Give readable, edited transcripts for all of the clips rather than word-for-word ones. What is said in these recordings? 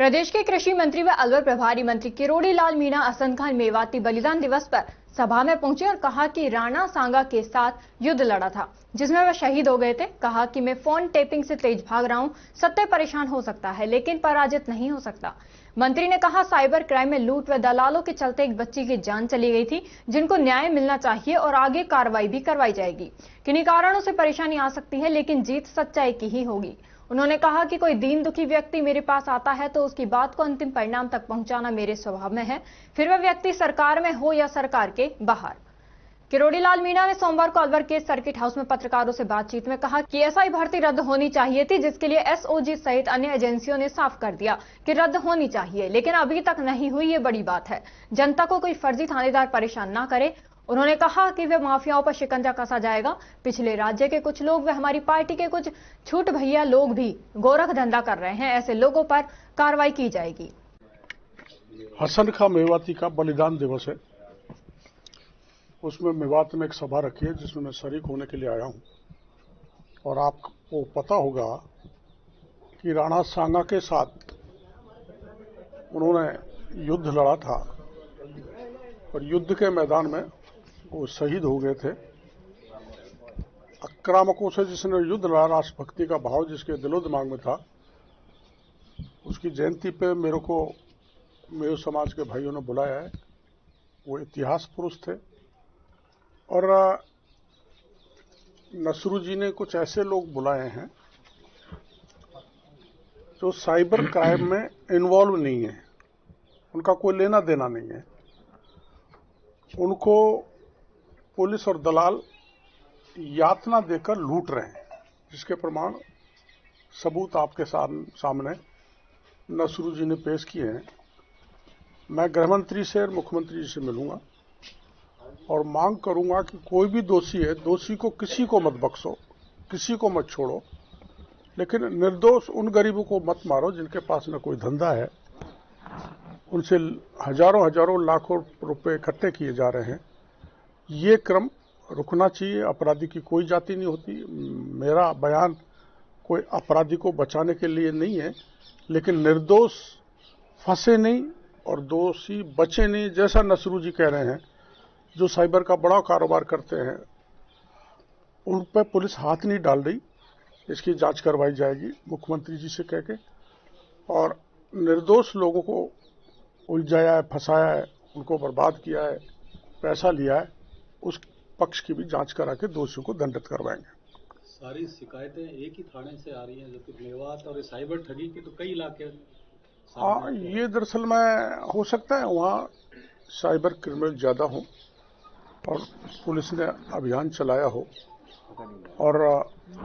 प्रदेश के कृषि मंत्री व अलवर प्रभारी मंत्री किरोड़ी लाल मीणा असद खान मेवाती बलिदान दिवस पर सभा में पहुंचे और कहा कि राणा सांगा के साथ युद्ध लड़ा था जिसमें वह शहीद हो गए थे। कहा कि मैं फोन टेपिंग से तेज भाग रहा हूं, सत्य परेशान हो सकता है लेकिन पराजित नहीं हो सकता। मंत्री ने कहा साइबर क्राइम में लूट व दलालों के चलते एक बच्ची की जान चली गई थी जिनको न्याय मिलना चाहिए और आगे कार्रवाई भी करवाई जाएगी। किन्हीं कारणों से परेशानी आ सकती है लेकिन जीत सच्चाई की ही होगी। उन्होंने कहा कि कोई दीन दुखी व्यक्ति मेरे पास आता है तो उसकी बात को अंतिम परिणाम तक पहुंचाना मेरे स्वभाव में है, फिर वह व्यक्ति सरकार में हो या सरकार के बाहर। किरोड़ी लाल मीणा ने सोमवार को अलवर के सर्किट हाउस में पत्रकारों से बातचीत में कहा कि एसआई भर्ती रद्द होनी चाहिए थी, जिसके लिए एसओजी सहित अन्य एजेंसियों ने साफ कर दिया कि रद्द होनी चाहिए, लेकिन अभी तक नहीं हुई, ये बड़ी बात है। जनता को कोई फर्जी थानेदार परेशान ना करे। उन्होंने कहा कि वे माफियाओं पर शिकंजा कसा जाएगा। पिछले राज्य के कुछ लोग व हमारी पार्टी के कुछ छूट भैया लोग भी गोरख धंधा कर रहे हैं, ऐसे लोगों पर कार्रवाई की जाएगी। असद खान मेवाती का बलिदान दिवस है, उसमें मेवात में एक सभा रखी है जिसमें मैं शरीक होने के लिए आया हूं। और आपको पता होगा कि राणा सांगा के साथ उन्होंने युद्ध लड़ा था और युद्ध के मैदान में वो शहीद हो गए थे। आक्रामकों से जिसने युद्ध लड़ा, राष्ट्रभक्ति का भाव जिसके दिलो दिमाग में था, उसकी जयंती पे मेरे को मेरे समाज के भाइयों ने बुलाया है। वो इतिहास पुरुष थे और नसरू जी ने कुछ ऐसे लोग बुलाए हैं जो साइबर क्राइम में इन्वॉल्व नहीं है, उनका कोई लेना देना नहीं है। उनको पुलिस और दलाल यातना देकर लूट रहे हैं, जिसके प्रमाण सबूत आपके सामने नसरू जी ने पेश किए हैं। मैं गृहमंत्री से और मुख्यमंत्री जी से मिलूंगा और मांग करूंगा कि कोई भी दोषी है, दोषी को किसी को मत बख्शो, किसी को मत छोड़ो, लेकिन निर्दोष उन गरीबों को मत मारो जिनके पास न कोई धंधा है, उनसे हजारों लाखों रुपए इकट्ठे किए जा रहे हैं। ये क्रम रुकना चाहिए। अपराधी की कोई जाति नहीं होती। मेरा बयान कोई अपराधी को बचाने के लिए नहीं है, लेकिन निर्दोष फंसे नहीं और दोषी बचे नहीं। जैसा नसरू जी कह रहे हैं, जो साइबर का बड़ा कारोबार करते हैं, उन पर पुलिस हाथ नहीं डाल रही। इसकी जांच करवाई जाएगी मुख्यमंत्री जी से कह के। और निर्दोष लोगों को उलझाया है, फंसाया है, उनको बर्बाद किया है, पैसा लिया है, उस पक्ष की भी जांच करा के दोषियों को दंडित करवाएंगे। सारी शिकायतें एक ही थाने से आ रही हैं, जो कि मेवात और साइबर ठगी के तो कई इलाके। हाँ, ये दरअसल में हो सकता है वहाँ साइबर क्रिमिनल ज्यादा हो और पुलिस ने अभियान चलाया हो और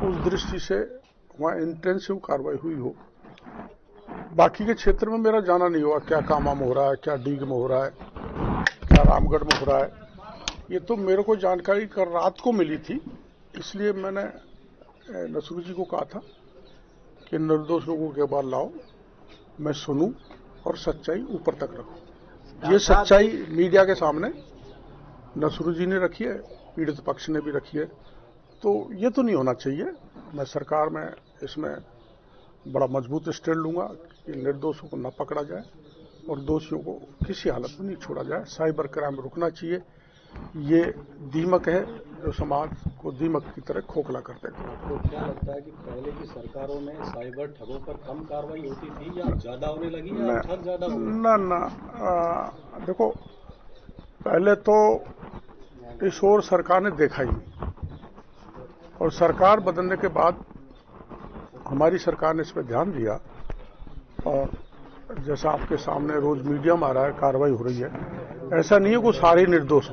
उस दृष्टि से वहाँ इंटेंसिव कार्रवाई हुई हो। बाकी के क्षेत्र में मेरा जाना नहीं हुआ, क्या कामा में हो रहा है, क्या डीग में हो रहा है, क्या रामगढ़ में हो रहा है। ये तो मेरे को जानकारी कर रात को मिली थी, इसलिए मैंने नसरू जी को कहा था कि निर्दोष लोगों के बाहर लाओ, मैं सुनूं और सच्चाई ऊपर तक रखूं। ये सच्चाई मीडिया के सामने नसरू जी ने रखी है, पीड़ित पक्ष ने भी रखी है, तो ये तो नहीं होना चाहिए। मैं सरकार में इसमें बड़ा मजबूत स्टैंड लूंगा कि निर्दोषों को न पकड़ा जाए और दोषियों को किसी हालत में नहीं छोड़ा जाए। साइबर क्राइम रुकना चाहिए। ये दीमक है जो समाज को दीमक की तरह खोखला करते हैं। तो क्या लगता है कि पहले की सरकारों में साइबर ठगों पर कम कार्रवाई होती थी या ज्यादा होने लगी या ठग ज्यादा हो गए? देखो, पहले तो इस ओर सरकार ने देखा ही नहीं और सरकार बदलने के बाद हमारी सरकार ने इस पर ध्यान दिया और जैसा आपके सामने रोज मीडिया में आ रहा है, कार्रवाई हो रही है। ऐसा नहीं है कि सारे निर्दोष,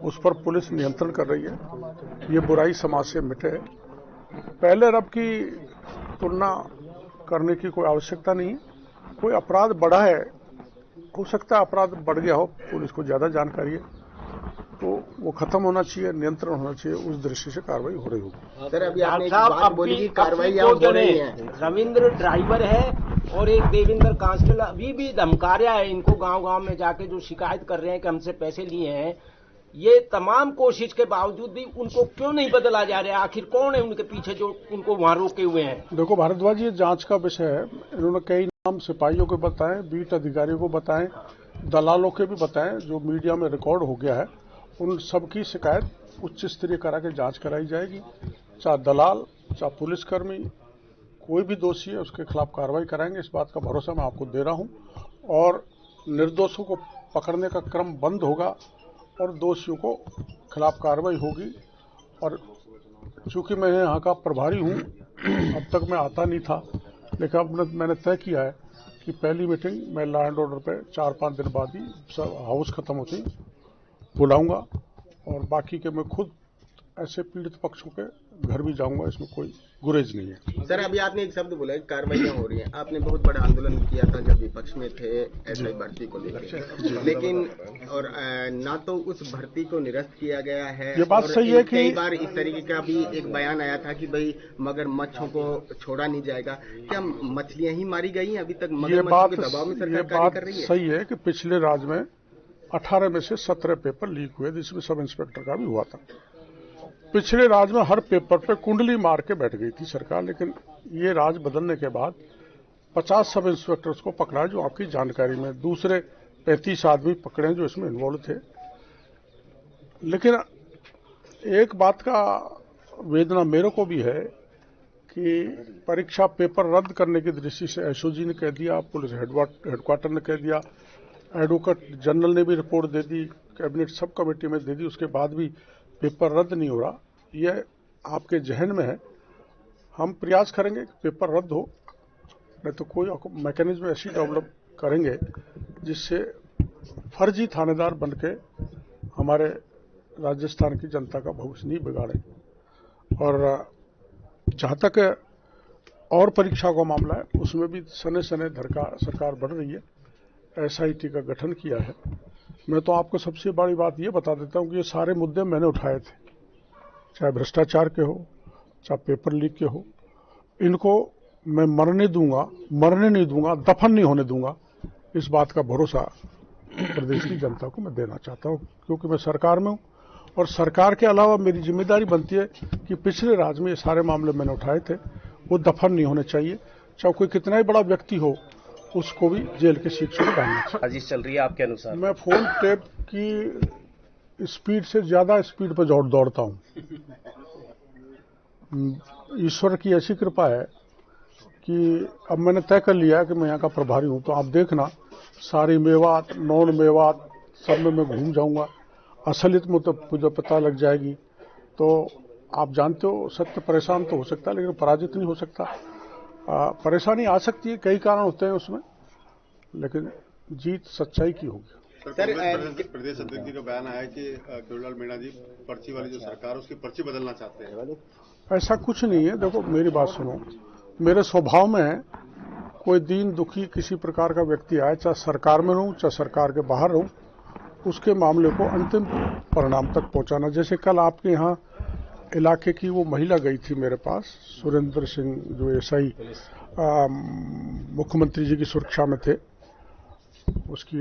उस पर पुलिस नियंत्रण कर रही है। ये बुराई समाज से मिटे। पहले और अब की तुलना करने की कोई आवश्यकता नहीं है। कोई अपराध बढ़ा है, हो सकता है अपराध बढ़ गया हो, पुलिस को ज्यादा जानकारी है, तो वो खत्म होना चाहिए, नियंत्रण होना चाहिए। उस दृष्टि से कार्रवाई हो रही होगी। सर, अभी आपने एक बात बोली कि कार्रवाई हो रही है। रविंद्र ड्राइवर है और एक देवेंद्र कांस्टेबल अभी भी धमका रहा है इनको, गांव-गांव में जाके जो शिकायत कर रहे हैं कि हमसे पैसे लिए हैं। ये तमाम कोशिश के बावजूद भी उनको क्यों नहीं बदला जा रहा है? आखिर कौन है उनके पीछे जो उनको वहां रोके हुए हैं? देखो भारद्वाज, ये जांच का विषय है। इन्होंने कई नाम सिपाहियों के बताए, बीट अधिकारियों को बताए, दलालों के भी बताए, जो मीडिया में रिकॉर्ड हो गया है। उन सबकी शिकायत उच्च स्तरीय करा के जांच कराई जाएगी। चाहे दलाल, चाहे पुलिसकर्मी, कोई भी दोषी है उसके खिलाफ कार्रवाई कराएंगे, इस बात का भरोसा मैं आपको दे रहा हूं। और निर्दोषों को पकड़ने का क्रम बंद होगा और दोषियों को खिलाफ कार्रवाई होगी। और चूंकि मैं यहाँ का प्रभारी हूँ, अब तक मैं आता नहीं था, लेकिन अब मैंने तय किया है कि पहली मीटिंग मैं लॉ एंड ऑर्डर पे 4-5 दिन बाद ही सब हाउस खत्म होती बुलाऊंगा, और बाकी के मैं खुद ऐसे पीड़ित पक्षों के घर भी जाऊंगा, इसमें कोई गुरेज नहीं है। सर, अभी आपने एक शब्द बोला, कार्रवाइयां हो रही हैं। आपने बहुत बड़ा आंदोलन किया था जब विपक्ष में थे एसआई भर्ती को लेकर, लेकिन और ना तो उस भर्ती को निरस्त किया गया है। ये बात सही है कि कई बार इस तरीके का भी एक बयान आया था कि भाई मगरमच्छों को छोड़ा नहीं जाएगा। क्या मछलियां ही मारी गई हैं अभी तक? मगरमच्छों के दबाव में सरकार कार्य कर रही है। सही है कि पिछले राज में 18 में से 17 पेपर लीक हुए, जिसमें सब इंस्पेक्टर का भी हुआ था। पिछले राज में हर पेपर पे कुंडली मार के बैठ गई थी सरकार, लेकिन ये राज बदलने के बाद 50 सब इंस्पेक्टर्स को पकड़ा, जो आपकी जानकारी में। दूसरे 35 आदमी पकड़े जो इसमें इन्वॉल्व थे। लेकिन एक बात का वेदना मेरे को भी है कि परीक्षा पेपर रद्द करने की दृष्टि से एसओजी ने कह दिया, पुलिस हेडक्वार्टर ने कह दिया, एडवोकेट जनरल ने भी रिपोर्ट दे दी, कैबिनेट सब कमेटी में दे दी, उसके बाद भी पेपर रद्द नहीं हो रहा। यह आपके जहन में है। हम प्रयास करेंगे कि पेपर रद्द हो, नहीं तो कोई मैकेनिज्म ऐसी डेवलप करेंगे जिससे फर्जी थानेदार बनके हमारे राजस्थान की जनता का भविष्य नहीं बिगाड़े। और जहां तक और परीक्षा का मामला है, उसमें भी सने सने सरकार बढ़ रही है। एसआईटी का गठन किया है। मैं तो आपको सबसे बड़ी बात ये बता देता हूं कि ये सारे मुद्दे मैंने उठाए थे, चाहे भ्रष्टाचार के हो, चाहे पेपर लीक के हो। इनको मैं मरने नहीं दूंगा, दफन नहीं होने दूंगा। इस बात का भरोसा प्रदेश की जनता को मैं देना चाहता हूं, क्योंकि मैं सरकार में हूं। और सरकार के अलावा मेरी जिम्मेदारी बनती है कि पिछले राज में ये सारे मामले मैंने उठाए थे, वो दफन नहीं होने चाहिए। चाहे कोई कितना ही बड़ा व्यक्ति हो, उसको भी जेल के शिक्षा में डालना चाहिए। साजिश चल रही है आपके अनुसार? मैं फोन टेप की स्पीड से ज्यादा स्पीड पर दौड़ता हूं। ईश्वर की ऐसी कृपा है कि अब मैंने तय कर लिया कि मैं यहाँ का प्रभारी हूं, तो आप देखना सारी मेवात, नॉन मेवात सब में मैं घूम जाऊंगा। असलियत में तो मुझे पता लग जाएगी। तो आप जानते हो, सत्य परेशान तो हो सकता है, लेकिन पराजित नहीं हो सकता। परेशानी आ सकती है, कई कारण होते हैं उसमें, लेकिन जीत सच्चाई की होगी। सर, प्रदेश अध्यक्ष जी का बयान आया कि किरोड़ीलाल मीणा जी पर्ची वाली जो सरकार है उसकी पर्ची बदलना चाहते हैं। ऐसा कुछ नहीं है। देखो मेरी बात सुनो, मेरे स्वभाव में कोई दीन दुखी किसी प्रकार का व्यक्ति आए, चाहे सरकार में रहूं चाहे सरकार के बाहर रहूं, उसके मामले को अंतिम परिणाम तक पहुंचाना। जैसे कल आपके यहाँ इलाके की वो महिला गई थी मेरे पास, सुरेंद्र सिंह, जो एसआई मुख्यमंत्री जी की सुरक्षा में थे,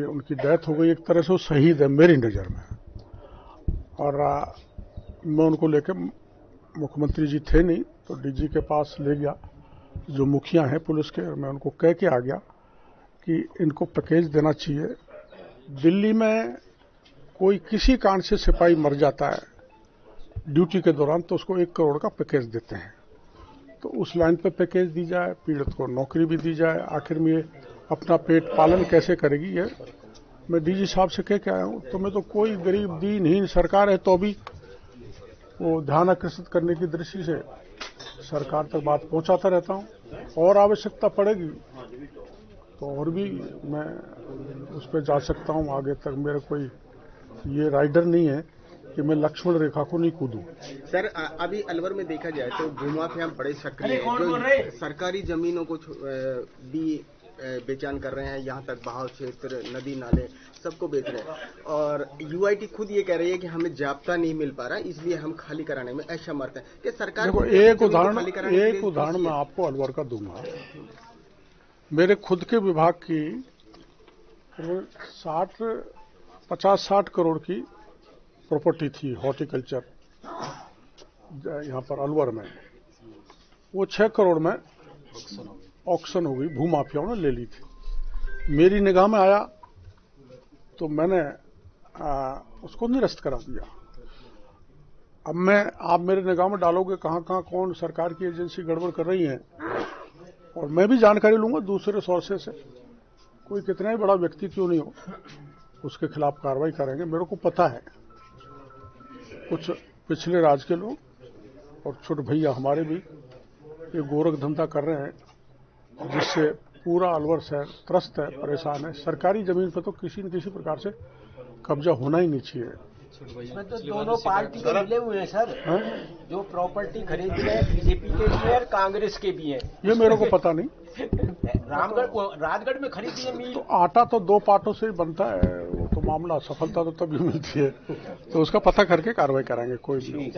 उनकी डेथ हो गई। एक तरह से वो शहीद है मेरी नज़र में। और मैं उनको लेकर, मुख्यमंत्री जी थे नहीं तो डीजी के पास ले गया, जो मुखिया हैं पुलिस के, मैं उनको कह के आ गया कि इनको पैकेज देना चाहिए। दिल्ली में कोई किसी कारण से सिपाही मर जाता है ड्यूटी के दौरान, तो उसको 1 करोड़ का पैकेज देते हैं। तो उस लाइन पे पैकेज दी जाए, पीड़ित को नौकरी भी दी जाए। आखिर में ये अपना पेट पालन कैसे करेगी, ये मैं डीजी साहब से कह के आया हूँ। तो मैं तो कोई गरीब दीनहीन सरकार है तो भी वो ध्यान आकर्षित करने की दृष्टि से सरकार तक बात पहुंचाता रहता हूँ। और आवश्यकता पड़ेगी तो और भी मैं उस पर जा सकता हूँ आगे तक। मेरा कोई ये राइडर नहीं है कि मैं लक्ष्मण रेखा को नहीं कूदूं। सर, अभी अलवर में देखा जाए तो भूमाफिया बड़े सक्रिय हैं, जो सरकारी जमीनों को भी बेचान कर रहे हैं। यहाँ तक बहाव क्षेत्र, नदी नाले सबको बेच रहे हैं। और यूआईटी खुद ये कह रही है कि हमें जाब्ता नहीं मिल पा रहा, इसलिए हम खाली कराने में असमर्थ हैं। कि सरकार देखो, एक उदाहरण मैं आपको अलवर का दूंगा। मेरे खुद के विभाग की 50-60 करोड़ की प्रॉपर्टी थी हॉर्टिकल्चर यहाँ पर अलवर में, वो 6 करोड़ में ऑक्शन हो गई, भूमाफियाओं ने ले ली थी। मेरी निगाह में आया तो मैंने उसको निरस्त करा दिया। अब आप मेरे निगाह में डालोगे कहाँ कहाँ कौन सरकार की एजेंसी गड़बड़ कर रही है, और मैं भी जानकारी लूंगा दूसरे सोर्सेस से, कोई कितना ही बड़ा व्यक्ति क्यों नहीं हो, उसके खिलाफ कार्रवाई करेंगे। मेरे को पता है कुछ पिछले राज के लोग और छोटे भैया हमारे भी ये गोरख धंधा कर रहे हैं, जिससे पूरा अलवर शहर त्रस्त है, परेशान है। सरकारी जमीन पर तो किसी न किसी प्रकार से कब्जा होना ही नहीं चाहिए। इसमें तो दोनों पार्टी के मिले हुए हैं सर, जो प्रॉपर्टी खरीदी है बीजेपी के भी है और कांग्रेस के भी है। ये मेरे को पता नहीं। राजगढ़ में खरीदी है मील, तो आटा तो 2 पार्टों से ही बनता है, वो तो मामला सफलता तो तभी मिलती है, तो उसका पता करके कार्रवाई करेंगे कोई भी।